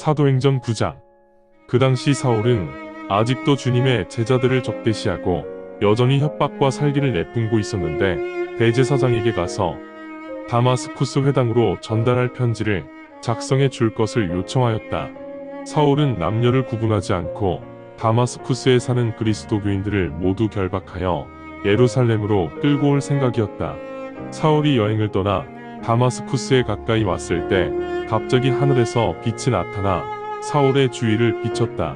사도행전 9장. 그 당시 사울은 아직도 주님의 제자들을 적대시하고 여전히 협박과 살기를 내뿜고 있었는데 대제사장에게 가서 다마스쿠스 회당으로 전달할 편지를 작성해 줄 것을 요청하였다. 사울은 남녀를 구분하지 않고 다마스쿠스에 사는 그리스도교인들을 모두 결박하여 예루살렘으로 끌고 올 생각이었다. 사울이 여행을 떠나 다마스쿠스에 가까이 왔을 때 갑자기 하늘에서 빛이 나타나 사울의 주위를 비췄다.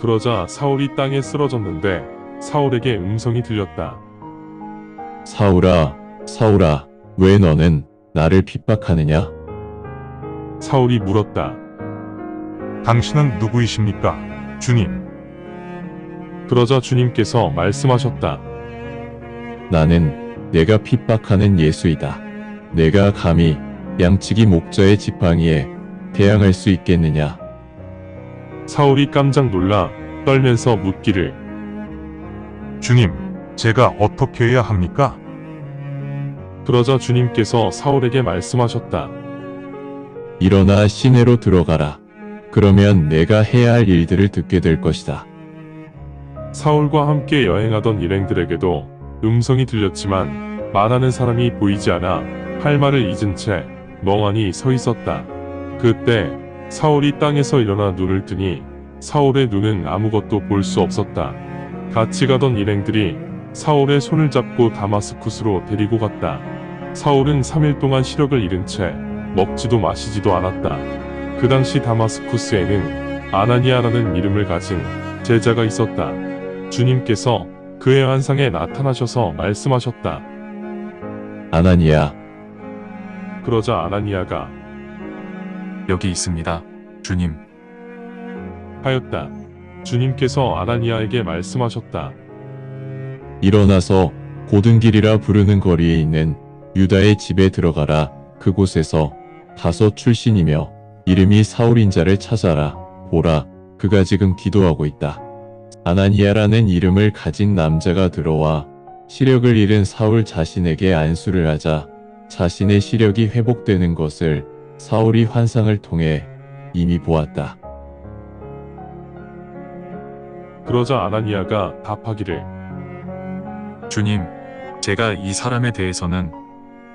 그러자 사울이 땅에 쓰러졌는데 사울에게 음성이 들렸다. 사울아, 사울아, 왜 너는 나를 핍박하느냐? 사울이 물었다. 당신은 누구이십니까, 주님? 그러자 주님께서 말씀하셨다. 나는 내가 핍박하는 예수이다. 내가 감히 양치기 목자의 지팡이에 대항할 수 있겠느냐? 사울이 깜짝 놀라 떨면서 묻기를. 주님, 제가 어떻게 해야 합니까? 그러자 주님께서 사울에게 말씀하셨다. 일어나 시내로 들어가라. 그러면 내가 해야 할 일들을 듣게 될 것이다. 사울과 함께 여행하던 일행들에게도 음성이 들렸지만 말하는 사람이 보이지 않아 할 말을 잊은 채 멍하니 서 있었다. 그때 사울이 땅에서 일어나 눈을 뜨니 사울의 눈은 아무것도 볼 수 없었다. 같이 가던 일행들이 사울의 손을 잡고 다마스쿠스로 데리고 갔다. 사울은 3일 동안 시력을 잃은 채 먹지도 마시지도 않았다. 그 당시 다마스쿠스에는 아나니아라는 이름을 가진 제자가 있었다. 주님께서 그의 환상에 나타나셔서 말씀하셨다. 아나니아, 그러자 아나니아가 여기 있습니다, 주님. 하였다. 주님께서 아나니아에게 말씀하셨다. 일어나서 고든길이라 부르는 거리에 있는 유다의 집에 들어가라. 그곳에서 다섯 출신이며 이름이 사울인 자를 찾아라. 보라, 그가 지금 기도하고 있다. 아나니아라는 이름을 가진 남자가 들어와 시력을 잃은 사울 자신에게 안수를 하자 자신의 시력이 회복되는 것을 사울이 환상을 통해 이미 보았다. 그러자 아나니아가 답하기를. 주님, 제가 이 사람에 대해서는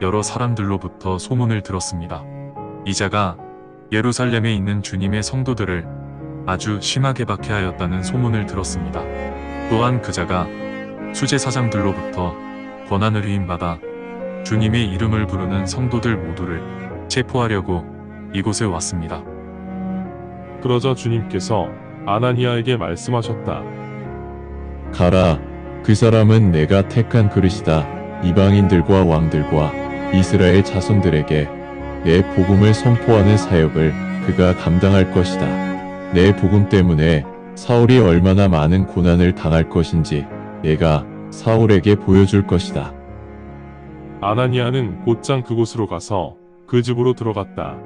여러 사람들로부터 소문을 들었습니다. 이 자가 예루살렘에 있는 주님의 성도들을 아주 심하게 박해하였다는 소문을 들었습니다. 또한 그 자가 수제사장들로부터 권한을 위임받아 주님의 이름을 부르는 성도들 모두를 체포하려고 이곳에 왔습니다. 그러자 주님께서 아나니아에게 말씀하셨다. 가라, 그 사람은 내가 택한 그릇이다. 이방인들과 왕들과 이스라엘 자손들에게 내 복음을 선포하는 사역을 그가 감당할 것이다. 내 복음 때문에 사울이 얼마나 많은 고난을 당할 것인지 내가 사울에게 보여줄 것이다. 아나니아는 곧장 그곳으로 가서 그 집으로 들어갔다.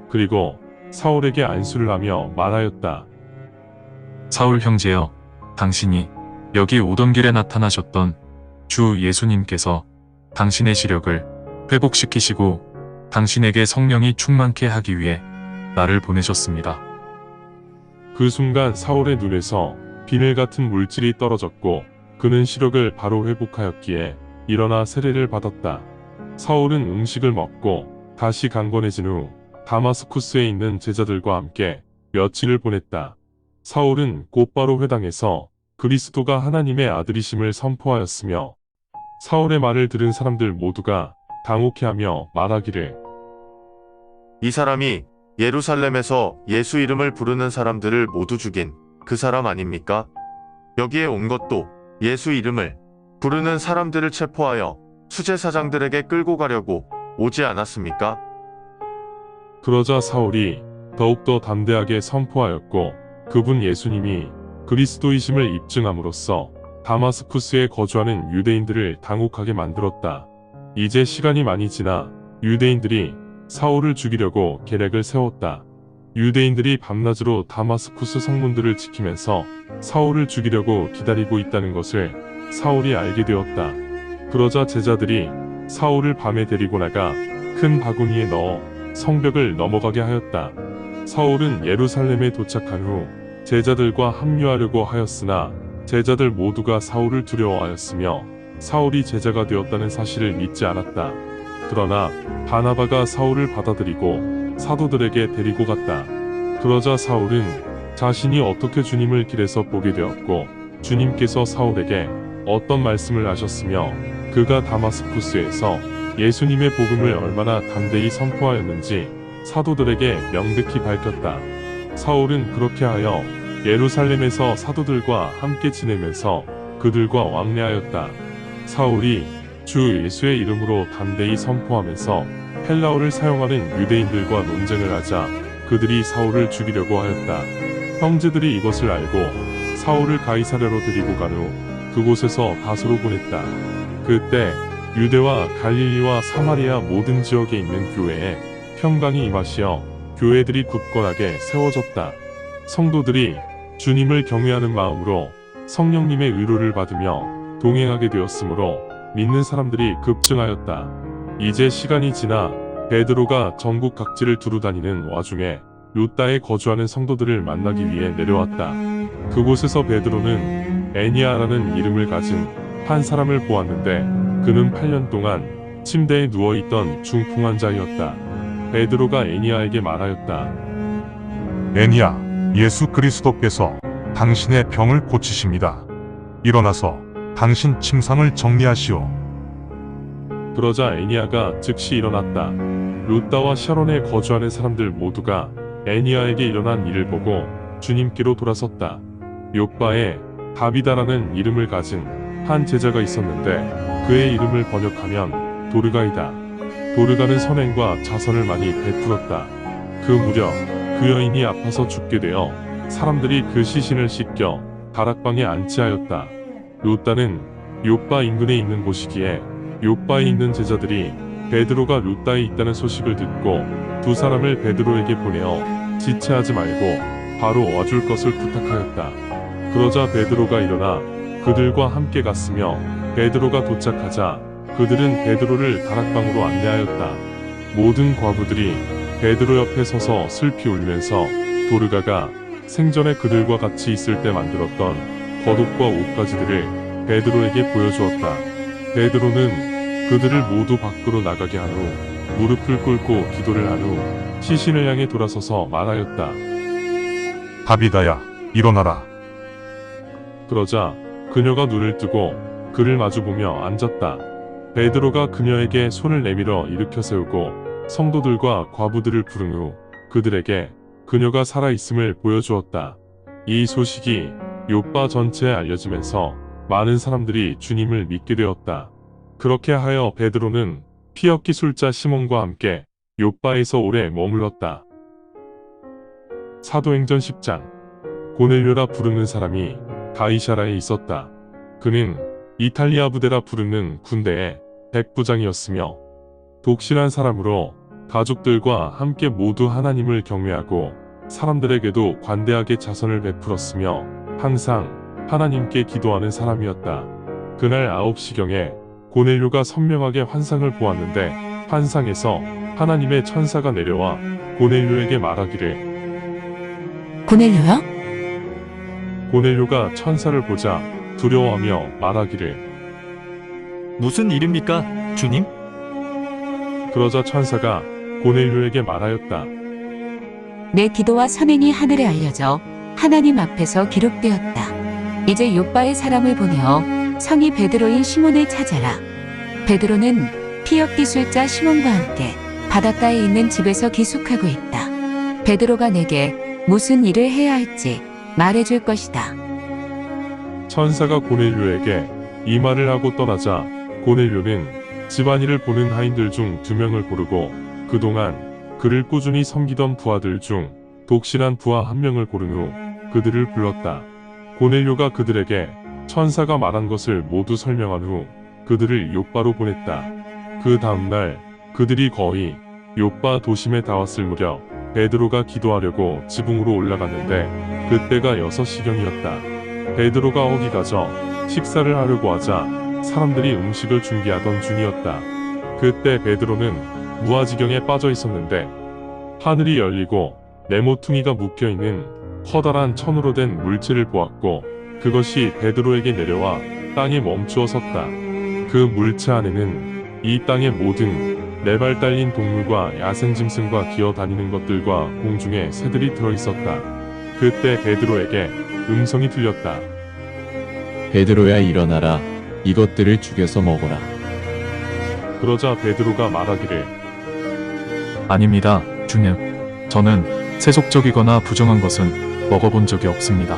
그리고 사울에게 안수를 하며 말하였다. 사울 형제여, 당신이 여기 오던 길에 나타나셨던 주 예수님께서 당신의 시력을 회복시키시고 당신에게 성령이 충만케 하기 위해 나를 보내셨습니다. 그 순간 사울의 눈에서 비늘 같은 물질이 떨어졌고 그는 시력을 바로 회복하였기에 일어나 세례를 받았다. 사울은 음식을 먹고 다시 강건해진 후 다마스쿠스에 있는 제자들과 함께 며칠을 보냈다. 사울은 곧바로 회당에서 그리스도가 하나님의 아들이심을 선포하였으며 사울의 말을 들은 사람들 모두가 당혹해하며 말하기를. 이 사람이 예루살렘에서 예수 이름을 부르는 사람들을 모두 죽인 그 사람 아닙니까? 여기에 온 것도 예수 이름을 부르는 사람들을 체포하여 수제사장들에게 끌고 가려고 오지 않았습니까? 그러자 사울이 더욱더 담대하게 선포하였고 그분 예수님이 그리스도이심을 입증함으로써 다마스쿠스에 거주하는 유대인들을 당혹하게 만들었다. 이제 시간이 많이 지나 유대인들이 사울을 죽이려고 계략을 세웠다. 유대인들이 밤낮으로 다마스쿠스 성문들을 지키면서 사울을 죽이려고 기다리고 있다는 것을 사울이 알게 되었다. 그러자 제자들이 사울을 밤에 데리고 나가 큰 바구니에 넣어 성벽을 넘어가게 하였다. 사울은 예루살렘에 도착한 후 제자들과 합류하려고 하였으나 제자들 모두가 사울을 두려워하였으며 사울이 제자가 되었다는 사실을 믿지 않았다. 그러나 바나바가 사울을 받아들이고 사도들에게 데리고 갔다. 그러자 사울은 자신이 어떻게 주님을 길에서 보게 되었고 주님께서 사울에게 어떤 말씀을 하셨으며 그가 다마스쿠스에서 예수님의 복음을 얼마나 담대히 선포하였는지 사도들에게 명백히 밝혔다. 사울은 그렇게 하여 예루살렘에서 사도들과 함께 지내면서 그들과 왕래하였다. 사울이 주 예수의 이름으로 담대히 선포하면서 헬라어를 사용하는 유대인들과 논쟁을 하자 그들이 사울을 죽이려고 하였다. 형제들이 이것을 알고 사울을 가이사랴로 데리고 간 후 그곳에서 다소로 보냈다. 그때 유대와 갈릴리와 사마리아 모든 지역에 있는 교회에 평강이 임하시어 교회들이 굳건하게 세워졌다. 성도들이 주님을 경외하는 마음으로 성령님의 의로를 받으며 동행하게 되었으므로 믿는 사람들이 급증하였다. 이제 시간이 지나 베드로가 전국 각지를 두루다니는 와중에 루다에 거주하는 성도들을 만나기 위해 내려왔다. 그곳에서 베드로는 애니아라는 이름을 가진 한 사람을 보았는데 그는 8년 동안 침대에 누워있던 중풍 환자이었다. 베드로가 애니아에게 말하였다. 애니야, 예수 그리스도께서 당신의 병을 고치십니다. 일어나서 당신 침상을 정리하시오. 그러자 애니아가 즉시 일어났다. 루다와 샤론에 거주하는 사람들 모두가 애니아에게 일어난 일을 보고 주님께로 돌아섰다. 요바에 다비다라는 이름을 가진 한 제자가 있었는데 그의 이름을 번역하면 도르가이다. 도르가는 선행과 자선을 많이 베풀었다. 그 무렵 그 여인이 아파서 죽게 되어 사람들이 그 시신을 씻겨 다락방에 안치하였다. 루다는 요바 인근에 있는 곳이기에 요바에 있는 제자들이 베드로가 루다에 있다는 소식을 듣고 두 사람을 베드로에게 보내어 지체하지 말고 바로 와줄 것을 부탁하였다. 그러자 베드로가 일어나 그들과 함께 갔으며 베드로가 도착하자 그들은 베드로를 다락방으로 안내하였다. 모든 과부들이 베드로 옆에 서서 슬피 울면서 도르가가 생전에 그들과 같이 있을 때 만들었던 겉옷과 옷가지들을 베드로에게 보여주었다. 베드로는 그들을 모두 밖으로 나가게 한 후 무릎을 꿇고 기도를 한 후 시신을 향해 돌아서서 말하였다. 다비다야, 일어나라. 그러자 그녀가 눈을 뜨고 그를 마주보며 앉았다. 베드로가 그녀에게 손을 내밀어 일으켜 세우고 성도들과 과부들을 부른 후 그들에게 그녀가 살아있음을 보여주었다. 이 소식이 요바 전체에 알려지면서 많은 사람들이 주님을 믿게 되었다. 그렇게 하여 베드로는 피역 기술자 시몬과 함께 요바에서 오래 머물렀다. 사도행전 10장. 고넬료라 부르는 사람이 가이사라에 있었다. 그는 이탈리아 부대라 부르는 군대의 백부장이었으며 독실한 사람으로 가족들과 함께 모두 하나님을 경외하고 사람들에게도 관대하게 자선을 베풀었으며 항상 하나님께 기도하는 사람이었다. 그날 9시경에 고넬료가 선명하게 환상을 보았는데 환상에서 하나님의 천사가 내려와 고넬료에게 말하기를 고넬료요? 고넬료가 천사를 보자 두려워하며 말하기를 무슨 일입니까, 주님? 그러자 천사가 고넬료에게 말하였다. 내 기도와 선행이 하늘에 알려져 하나님 앞에서 기록되었다. 이제 요바의 사람을 보내어 성이 베드로인 시몬을 찾아라. 베드로는 피역 기술자 시몬과 함께 바닷가에 있는 집에서 기숙하고 있다. 베드로가 내게 무슨 일을 해야 할지 말해줄 것이다. 천사가 고넬료에게 이 말을 하고 떠나자 고넬료는 집안일을 보는 하인들 중 2명을 고르고 그동안 그를 꾸준히 섬기던 부하들 중 독실한 부하 1명을 고른 후 그들을 불렀다. 고넬료가 그들에게 천사가 말한 것을 모두 설명한 후 그들을 요바로 보냈다. 그 다음날 그들이 거의 요바 도심에 다 왔을 무렵 베드로가 기도하려고 지붕으로 올라갔는데 그때가 6시경이었다. 베드로가 어디 가져 식사를 하려고 하자 사람들이 음식을 준비하던 중이었다. 그때 베드로는 무아지경에 빠져 있었는데 하늘이 열리고 네모퉁이가 묶여있는 커다란 천으로 된 물체를 보았고 그것이 베드로에게 내려와 땅에 멈추어 섰다. 그 물체 안에는 이 땅의 모든 4발 달린 동물과 야생짐승과 기어다니는 것들과 공중의 새들이 들어있었다. 그때 베드로에게 음성이 들렸다. 베드로야 일어나라. 이것들을 죽여서 먹어라. 그러자 베드로가 말하기를 아닙니다, 주님. 저는 세속적이거나 부정한 것은 먹어본 적이 없습니다.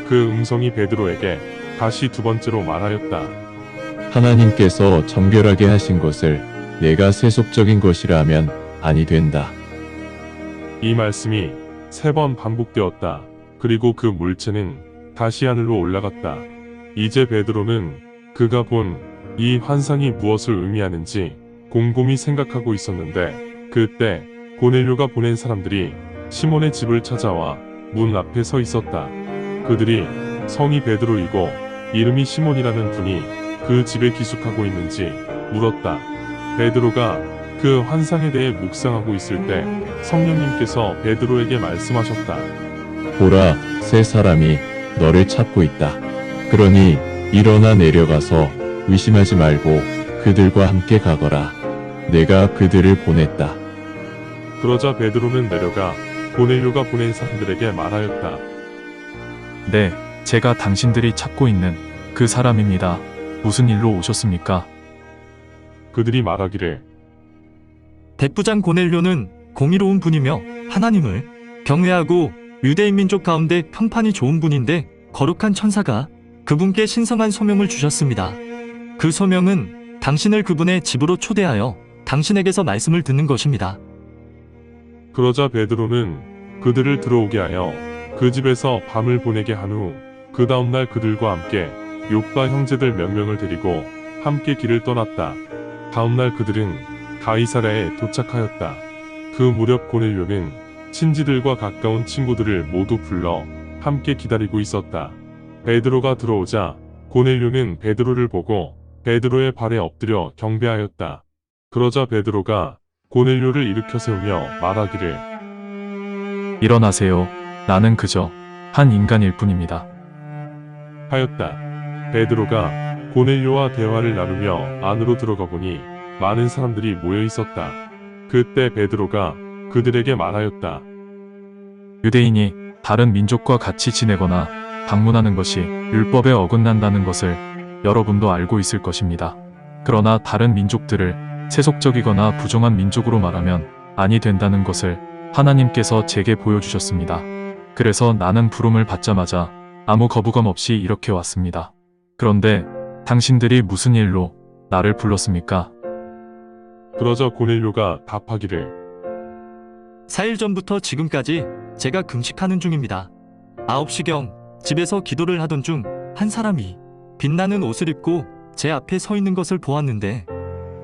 그 음성이 베드로에게 다시 두 번째로 말하였다. 하나님께서 정결하게 하신 것을 내가 세속적인 것이라 하면 아니 된다. 이 말씀이 3번 반복되었다. 그리고 그 물체는 다시 하늘로 올라갔다. 이제 베드로는 그가 본 이 환상이 무엇을 의미하는지 곰곰이 생각하고 있었는데 그때 고넬료가 보낸 사람들이 시몬의 집을 찾아와 문 앞에 서 있었다. 그들이 성이 베드로이고 이름이 시몬이라는 분이 그 집에 기숙하고 있는지 물었다. 베드로가 그 환상에 대해 묵상하고 있을 때 성령님께서 베드로에게 말씀하셨다. 보라, 세 사람이 너를 찾고 있다. 그러니 일어나 내려가서 의심하지 말고 그들과 함께 가거라. 내가 그들을 보냈다. 그러자 베드로는 내려가 고넬료가 보낸 사람들에게 말하였다. 네, 제가 당신들이 찾고 있는 그 사람입니다. 무슨 일로 오셨습니까? 그들이 말하기를 백부장 고넬료는 공의로운 분이며 하나님을 경외하고 유대인 민족 가운데 평판이 좋은 분인데 거룩한 천사가 그분께 신성한 소명을 주셨습니다. 그 소명은 당신을 그분의 집으로 초대하여 당신에게서 말씀을 듣는 것입니다. 그러자 베드로는 그들을 들어오게 하여 그 집에서 밤을 보내게 한 후 그 다음날 그들과 함께 욥과 형제들 몇 명을 데리고 함께 길을 떠났다. 다음날 그들은 가이사랴에 도착하였다. 그 무렵 고넬료는 친지들과 가까운 친구들을 모두 불러 함께 기다리고 있었다. 베드로가 들어오자 고넬료는 베드로를 보고 베드로의 발에 엎드려 경배하였다. 그러자 베드로가 고넬료를 일으켜 세우며 말하기를 일어나세요. 나는 그저 한 인간일 뿐입니다. 하였다. 베드로가 고넬료와 대화를 나누며 안으로 들어가 보니 많은 사람들이 모여 있었다. 그때 베드로가 그들에게 말하였다. 유대인이 다른 민족과 같이 지내거나 방문하는 것이 율법에 어긋난다는 것을 여러분도 알고 있을 것입니다. 그러나 다른 민족들을 세속적이거나 부정한 민족으로 말하면 아니 된다는 것을 하나님께서 제게 보여주셨습니다. 그래서 나는 부름을 받자마자 아무 거부감 없이 이렇게 왔습니다. 그런데 당신들이 무슨 일로 나를 불렀습니까? 그러자 고넬료가 답하기를 4일 전부터 지금까지 제가 금식하는 중입니다. 9시경 집에서 기도를 하던 중 한 사람이 빛나는 옷을 입고 제 앞에 서 있는 것을 보았는데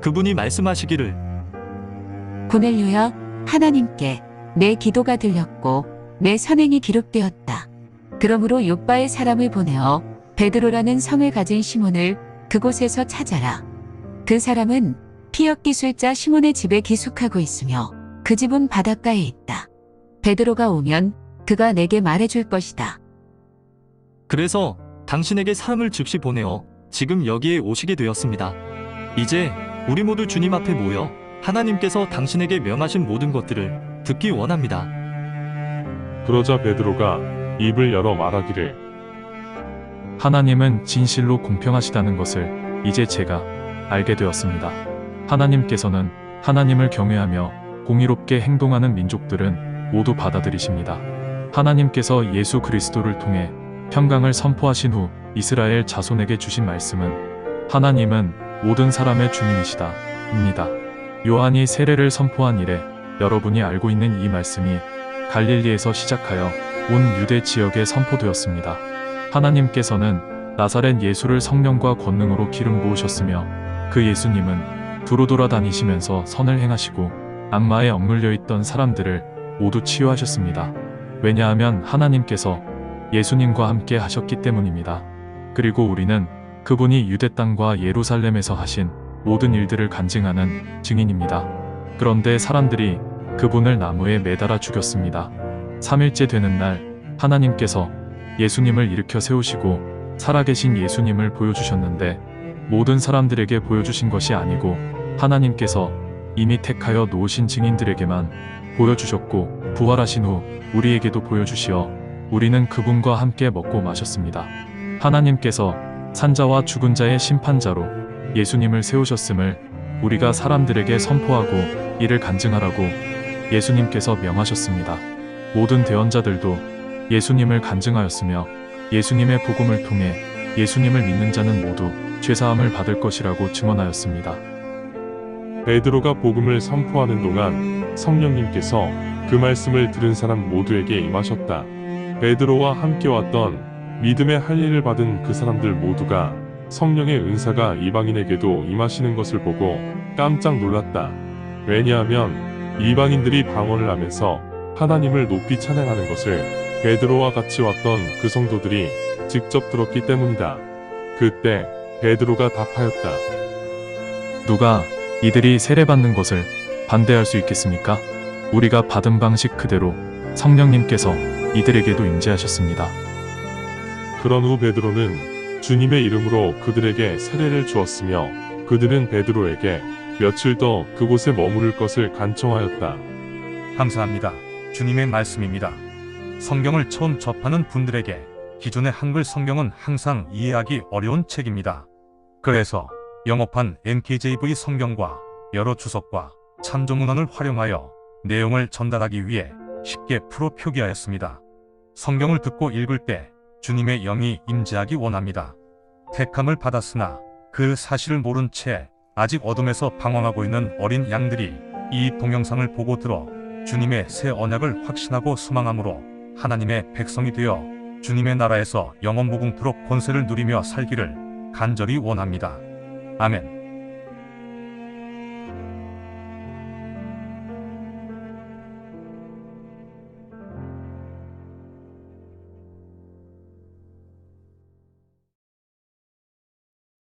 그분이 말씀하시기를 고넬료야, 하나님께 내 기도가 들렸고 내 선행이 기록되었다. 그러므로 욥바의 사람을 보내어 베드로라는 성을 가진 시몬을 그곳에서 찾아라. 그 사람은 피역 기술자 시몬의 집에 기숙하고 있으며 그 집은 바닷가에 있다. 베드로가 오면 그가 내게 말해줄 것이다. 그래서 당신에게 사람을 즉시 보내어 지금 여기에 오시게 되었습니다. 이제 우리 모두 주님 앞에 모여 하나님께서 당신에게 명하신 모든 것들을 듣기 원합니다. 그러자 베드로가 입을 열어 말하기를 하나님은 진실로 공평하시다는 것을 이제 제가 알게 되었습니다. 하나님께서는 하나님을 경외하며 공의롭게 행동하는 민족들은 모두 받아들이십니다. 하나님께서 예수 그리스도를 통해 평강을 선포하신 후 이스라엘 자손에게 주신 말씀은 하나님은 모든 사람의 주님이시다 입니다. 요한이 세례를 선포한 이래 여러분이 알고 있는 이 말씀이 갈릴리에서 시작하여 온 유대 지역에 선포되었습니다. 하나님께서는 나사렛 예수를 성령과 권능으로 기름 부으셨으며 그 예수님은 두루 돌아다니시면서 선을 행하시고 악마에 억눌려 있던 사람들을 모두 치유하셨습니다. 왜냐하면 하나님께서 예수님과 함께 하셨기 때문입니다. 그리고 우리는 그분이 유대 땅과 예루살렘에서 하신 모든 일들을 간증하는 증인입니다. 그런데 사람들이 그분을 나무에 매달아 죽였습니다. 3일째 되는 날 하나님께서 예수님을 일으켜 세우시고 살아계신 예수님을 보여주셨는데 모든 사람들에게 보여주신 것이 아니고 하나님께서 이미 택하여 놓으신 증인들에게만 보여주셨고 부활하신 후 우리에게도 보여주시어 우리는 그분과 함께 먹고 마셨습니다. 하나님께서 산자와 죽은 자의 심판자로 예수님을 세우셨음을 우리가 사람들에게 선포하고 이를 간증하라고 예수님께서 명하셨습니다. 모든 대언자들도 예수님을 간증하였으며 예수님의 복음을 통해 예수님을 믿는 자는 모두 죄사함을 받을 것이라고 증언하였습니다. 베드로가 복음을 선포하는 동안 성령님께서 그 말씀을 들은 사람 모두에게 임하셨다. 베드로와 함께 왔던 믿음의 할례를 받은 그 사람들 모두가 성령의 은사가 이방인에게도 임하시는 것을 보고 깜짝 놀랐다. 왜냐하면 이방인들이 방언을 하면서 하나님을 높이 찬양하는 것을 베드로와 같이 왔던 그 성도들이 직접 들었기 때문이다. 그때 베드로가 답하였다. 누가 이들이 세례받는 것을 반대할 수 있겠습니까? 우리가 받은 방식 그대로 성령님께서 이들에게도 임재하셨습니다. 그런 후 베드로는 주님의 이름으로 그들에게 세례를 주었으며 그들은 베드로에게 며칠 더 그곳에 머무를 것을 간청하였다. 감사합니다. 주님의 말씀입니다. 성경을 처음 접하는 분들에게 기존의 한글 성경은 항상 이해하기 어려운 책입니다. 그래서 영어판 NKJV 성경과 여러 주석과 참조문헌을 활용하여 내용을 전달하기 위해 쉽게 풀어 표기하였습니다. 성경을 듣고 읽을 때 주님의 영이 임재하기 원합니다. 택함을 받았으나 그 사실을 모른 채 아직 어둠에서 방황하고 있는 어린 양들이 이 동영상을 보고 들어 주님의 새 언약을 확신하고 소망함으로 하나님의 백성이 되어 주님의 나라에서 영원 무궁토록 권세를 누리며 살기를 간절히 원합니다. 아멘.